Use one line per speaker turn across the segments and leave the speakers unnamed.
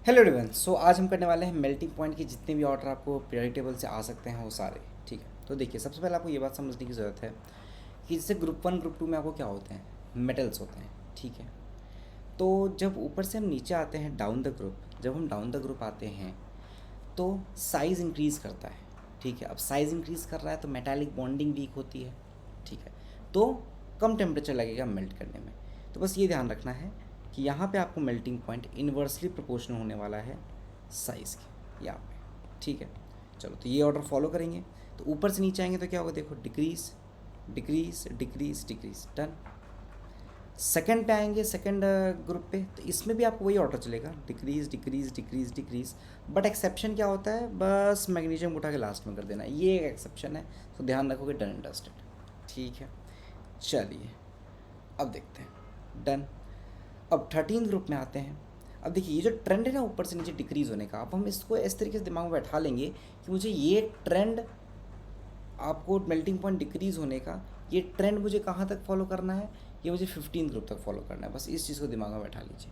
Hello everyone. सो आज हम करने वाले हैं मेल्टिंग पॉइंट के जितने भी ऑर्डर आपको पीरियोडिक टेबल से आ सकते हैं वो सारे। ठीक है, तो देखिए सबसे पहले आपको ये बात समझने की ज़रूरत है कि जैसे ग्रुप वन ग्रुप टू में आपको क्या होते हैं, मेटल्स होते हैं। ठीक है, तो जब ऊपर से हम नीचे आते हैं डाउन द ग्रुप, जब हम डाउन द ग्रुप आते हैं तो साइज़ इंक्रीज़ करता है। ठीक है, अब साइज़ इंक्रीज़ कर रहा है तो मेटालिक बॉन्डिंग वीक होती है। ठीक है, तो कम टेम्परेचर लगेगा मेल्ट करने में। तो बस ये ध्यान रखना है कि यहाँ पे आपको मेल्टिंग पॉइंट इन्वर्सली प्रोपोर्शनल होने वाला है साइज़ के यहाँ पे। ठीक है, चलो तो ये ऑर्डर फॉलो करेंगे। तो ऊपर से नीचे आएंगे तो क्या होगा, देखो decrease decrease decrease decrease, done. Second पे आएंगे, सेकंड ग्रुप पे, तो इसमें भी आपको वही ऑर्डर चलेगा, decrease decrease decrease decrease. But exception क्या होता है, बस मैग्नीशियम उठा के लास्ट में कर देना, ये एक एक्सेप्शन है, तो ध्यान रखोगे, डन एंड डस्टेड। ठीक है, चलिए अब देखते हैं, डन। अब 13 ग्रुप में आते हैं। अब देखिए ये जो ट्रेंड है ना ऊपर से नीचे डिक्रीज़ होने का, अब हम इसको इस तरीके से दिमाग में बैठा लेंगे कि मुझे ये ट्रेंड, आपको मेल्टिंग पॉइंट डिक्रीज़ होने का ये ट्रेंड मुझे कहाँ तक फॉलो करना है, ये मुझे 15 ग्रुप तक फॉलो करना है। बस इस चीज़ को दिमाग में बैठा लीजिए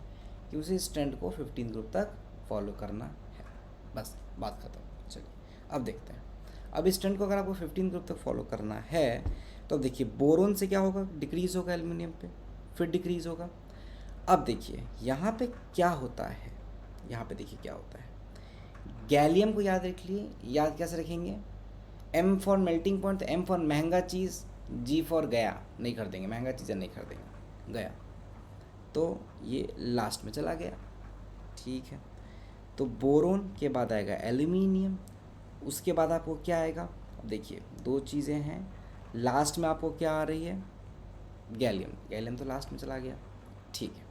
कि मुझे इस ट्रेंड को 15 ग्रुप तक फॉलो करना है। बस बात खत्म। चलिए अब देखते हैं। अब इस ट्रेंड को अगर आपको 15 ग्रुप तक फॉलो करना है तो अब देखिए बोरोन से क्या होगा, डिक्रीज़ होगा एल्यूमिनियम पे, फिर डिक्रीज़ होगा। अब देखिए यहाँ पे क्या होता है, यहाँ पे देखिए क्या होता है। गैलियम को याद रख लिए, याद कैसे रखेंगे, एम फॉर मेल्टिंग पॉइंट, तो एम फॉर महंगा चीज़, जी फॉर गया, नहीं खरीदेंगे महंगा चीज़ें, नहीं खरीदेंगे, गया। तो ये लास्ट में चला गया। ठीक है, तो बोरोन के बाद आएगा एल्यूमिनियम, उसके बाद आपको क्या आएगा, अब देखिए दो चीज़ें हैं, लास्ट में आपको क्या आ रही है, गैलियम। गैलियम तो लास्ट में चला गया। ठीक है,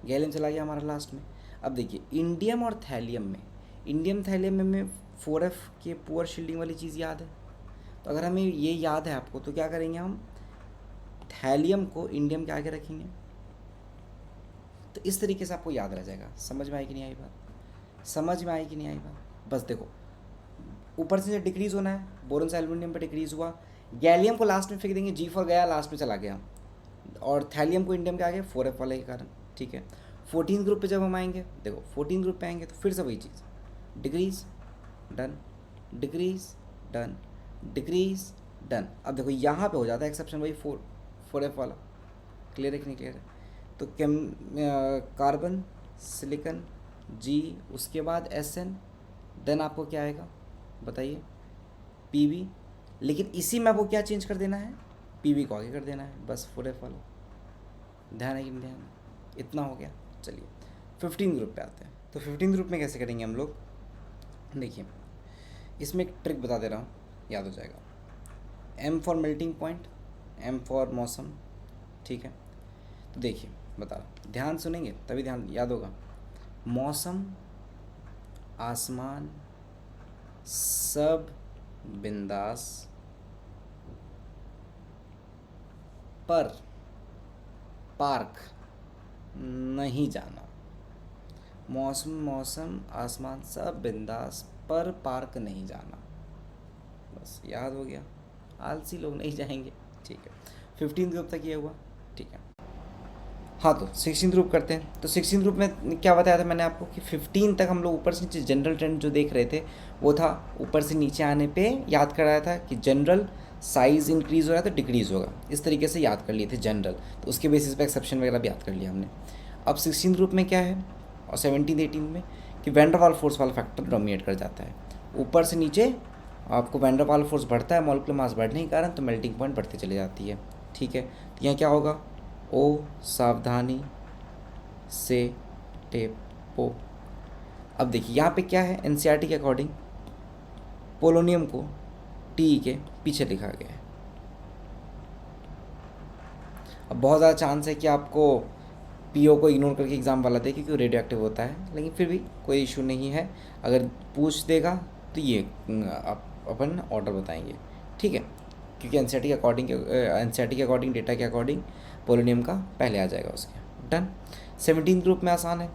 गैलियम चला गया हमारा लास्ट में। अब देखिए इंडियम और थैलियम में, इंडियम थैलियम में 4F के पुअर शील्डिंग वाली चीज़ याद है। तो अगर हमें ये याद है आपको तो क्या करेंगे, हम थैलियम को इंडियम के आगे रखेंगे, तो इस तरीके से आपको याद रह जाएगा। समझ में आई कि नहीं आई बात, समझ में आई कि नहीं आई बात। बस देखो ऊपर से डिक्रीज़ होना है, बोरोन से एल्यूमिनियम पर डिक्रीज़ हुआ, गैलियम को लास्ट में फेंक देंगे, जी फॉर गया, लास्ट में चला गया, और थैलियम को इंडियम के आगे 4F वाले के कारण। ठीक है, 14 ग्रुप पे जब हम आएंगे, देखो 14 ग्रुप पे आएंगे तो फिर से वही चीज़, decrease done, decrease done, decrease done. अब देखो यहाँ पे हो जाता है एक्सेप्शन, वही 4F वाला। क्लियर है कि नहीं क्लियर है। तो कार्बन, सिलिकन, जी, उसके बाद SN, देन आपको क्या आएगा बताइए, PB। लेकिन इसी में आपको क्या चेंज कर देना है, PB को आगे कर देना है, बस 4F वाला। ध्यान है कि नहीं ध्यान है, इतना हो गया। चलिए 15 ग्रुप पे आते हैं। तो 15 ग्रुप में कैसे करेंगे हम लोग, देखिए इसमें एक ट्रिक बता दे रहा हूँ, याद हो जाएगा। M for melting point, M for मौसम। ठीक है, तो देखिए बता रहा, ध्यान सुनेंगे तभी ध्यान याद होगा। मौसम, आसमान, सब बिंदास, पर पार्क नहीं जाना। मौसम, मौसम, आसमान, सब बिंदास, पर पार्क नहीं जाना। बस याद हो गया, आलसी लोग नहीं जाएंगे। ठीक है, 15 ग्रुप तक ये हुआ। ठीक है, हाँ तो 16 ग्रुप करते हैं। तो 16 ग्रुप में क्या बताया था मैंने आपको कि 15 तक हम लोग ऊपर से नीचे जनरल ट्रेंड जो देख रहे थे वो था, ऊपर से नीचे आने पे याद कराया था कि जनरल साइज़ इंक्रीज़ हो रहा है तो डिक्रीज़ होगा, इस तरीके से याद कर लिए थे जनरल। तो उसके बेसिस पे एक्सेप्शन वगैरह भी याद कर लिया हमने। अब 16 ग्रुप में क्या है और 17 18 में कि वैन डर वाल फोर्स वाला फैक्टर डोमिनेट कर जाता है। ऊपर से नीचे आपको वैन डर वाल फोर्स बढ़ता है मॉलिक्यूलर मास बढ़ने के कारण, तो मेल्टिंग पॉइंट बढ़ती चली जाती है। ठीक है, तो यहाँ क्या होगा, ओ सावधानी से टेपो। अब देखिए यहाँ पे क्या है, NCERT के अकॉर्डिंग पोलोनियम को टी के पीछे लिखा गया है। अब बहुत ज़्यादा चांस है कि आपको PO को इग्नोर करके एग्ज़ाम वाला दे क्योंकि रेडियो एक्टिव होता है, लेकिन फिर भी कोई इशू नहीं है। अगर पूछ देगा तो ये अपन ऑर्डर बताएंगे। ठीक है, क्योंकि NCERT के अकॉर्डिंग डेटा के अकॉर्डिंग पोलोनियम का पहले आ जाएगा उसके। डन। 17 ग्रुप में आसान है,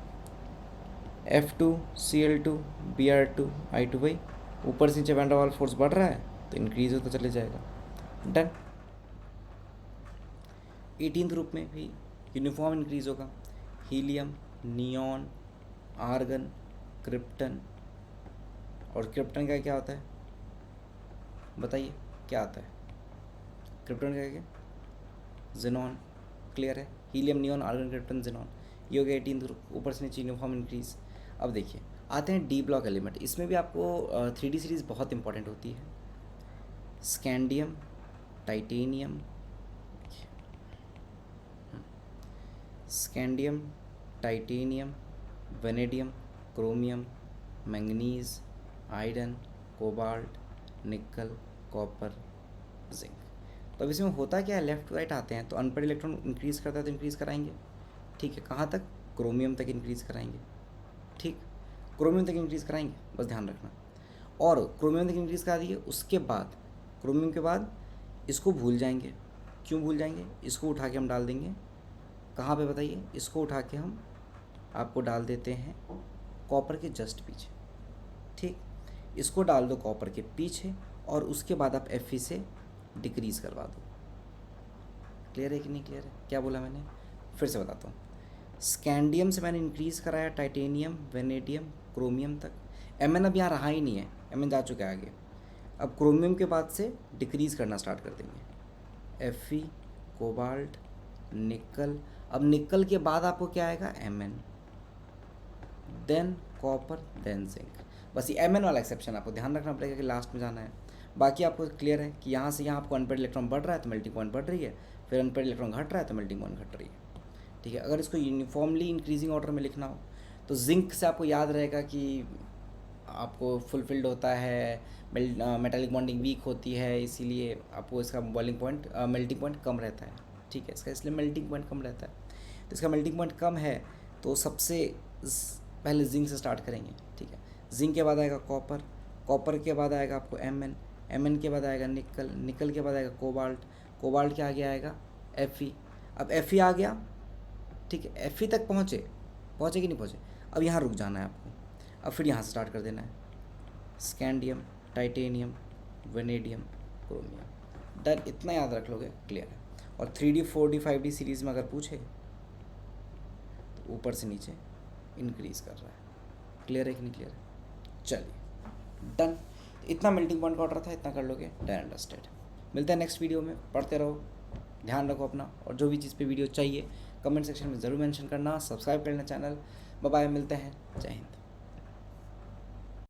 F2Cl2 Br2 I2 भाई, ऊपर से नीचे वैन डर वाल फोर्स बढ़ रहा है तो इंक्रीज होता चले जाएगा। डन। 18 ग्रुप में भी यूनिफॉर्म इंक्रीज होगा, हीलियम, नियॉन, आर्गन, क्रिप्टन, और क्रिप्टन का क्या होता है बताइए, क्या आता है क्रिप्टन का क्या, जेनॉन, क्लियर है, helium, neon, argon, krypton, xenon, ये हो गया 18 ग्रुप, ऊपर से नीचे यूनिफॉर्म इंक्रीज। अब देखिए आते हैं डी ब्लॉक एलिमेंट, इसमें भी आपको 3D सीरीज बहुत इंपॉर्टेंट होती है। Scandium, titanium, scandium, titanium, vanadium, chromium, manganese, iron, cobalt, निकल, कॉपर, जिंक। तो अब इसमें होता क्या है, लेफ्ट टू राइट आते हैं तो अनपेड इलेक्ट्रॉन इंक्रीज़ करता है तो इंक्रीज़ कराएंगे, ठीक है, कहाँ तक, क्रोमियम तक इंक्रीज़ कराएंगे, ठीक, क्रोमियम तक इंक्रीज़ कराएंगे, बस ध्यान रखना। और क्रोमियम तक इंक्रीज़ करा दिए, उसके बाद क्रोमियम के बाद इसको भूल जाएंगे, क्यों भूल जाएंगे, इसको उठा के हम डाल देंगे कहाँ पे बताइए, इसको उठा के हम आपको डाल देते हैं कॉपर के जस्ट पीछे, ठीक, इसको डाल दो कॉपर के पीछे और उसके बाद आप Fe से डिक्रीज़ करवा दो। क्लियर है कि नहीं क्लियर है, क्या बोला मैंने, फिर से बताता हूँ। स्कैंडियम से मैंने इंक्रीज़ कराया टाइटेनियम, वेनेडियम, क्रोमियम तक, Mn अब यहाँ रहा ही नहीं है, Mn जा चुका है आगे। अब क्रोमियम के बाद से डिक्रीज़ करना स्टार्ट कर देंगे, Fe, कोबाल्ट, निकल, अब निकल के बाद आपको क्या आएगा, Mn, then copper, then zinc. बस ये Mn वाला एक्सेप्शन आपको ध्यान रखना पड़ेगा कि लास्ट में जाना है। बाकी आपको क्लियर है कि यहाँ से यहाँ आपको अनपेड इलेक्ट्रॉन बढ़ रहा है तो मेल्टिंग पॉइंट बढ़ रही है, फिर अनपेड इलेक्ट्रॉन घट रहा है तो मेल्टिंग पॉइंट घट रही है, ठीक है। अगर इसको यूनिफॉर्मली इंक्रीजिंग ऑर्डर में लिखना हो तो जिंक से आपको याद रहेगा कि आपको फुलफिल्ड होता है, मेटालिक बॉन्डिंग वीक होती है, इसीलिए आपको इसका बॉइलिंग पॉइंट मेल्टिंग पॉइंट कम रहता है, ठीक है, इसका इसलिए मेल्टिंग पॉइंट कम रहता है। तो इसका मेल्टिंग पॉइंट कम है तो सबसे पहले जिंक से स्टार्ट करेंगे, ठीक है। जिंक के बाद आएगा कॉपर, कॉपर के बाद आएगा आपको Mn, Mn के बाद आएगा निकल, निकल के बाद आएगा कोबाल्ट, कोबाल्ट के आगे आएगा Fe। अब Fe आ गया, ठीक है, Fe तक पहुँचे कि नहीं पहुँचे, अब यहाँ रुक जाना है आपको, अब फिर यहाँ से स्टार्ट कर देना है, scandium, titanium, vanadium, chromium, done, इतना याद रख लोगे क्लियर है। और 3D 4D 5D सीरीज़ में अगर पूछे तो ऊपर से नीचे इंक्रीज़ कर रहा है, क्लियर है कि नहीं क्लियर है, चलिए डन। इतना मेल्टिंग पॉइंट का ऑर्डर था, इतना कर लोगे, डन, अंडरस्टैंड। मिलते हैं नेक्स्ट वीडियो में, पढ़ते रहो, ध्यान रखो अपना, और जो भी चीज़ पे वीडियो चाहिए कमेंट सेक्शन में ज़रूर मेंशन करना, सब्सक्राइब कर लेना चैनल। बाय बाय, मिलते हैं, जय हिंद।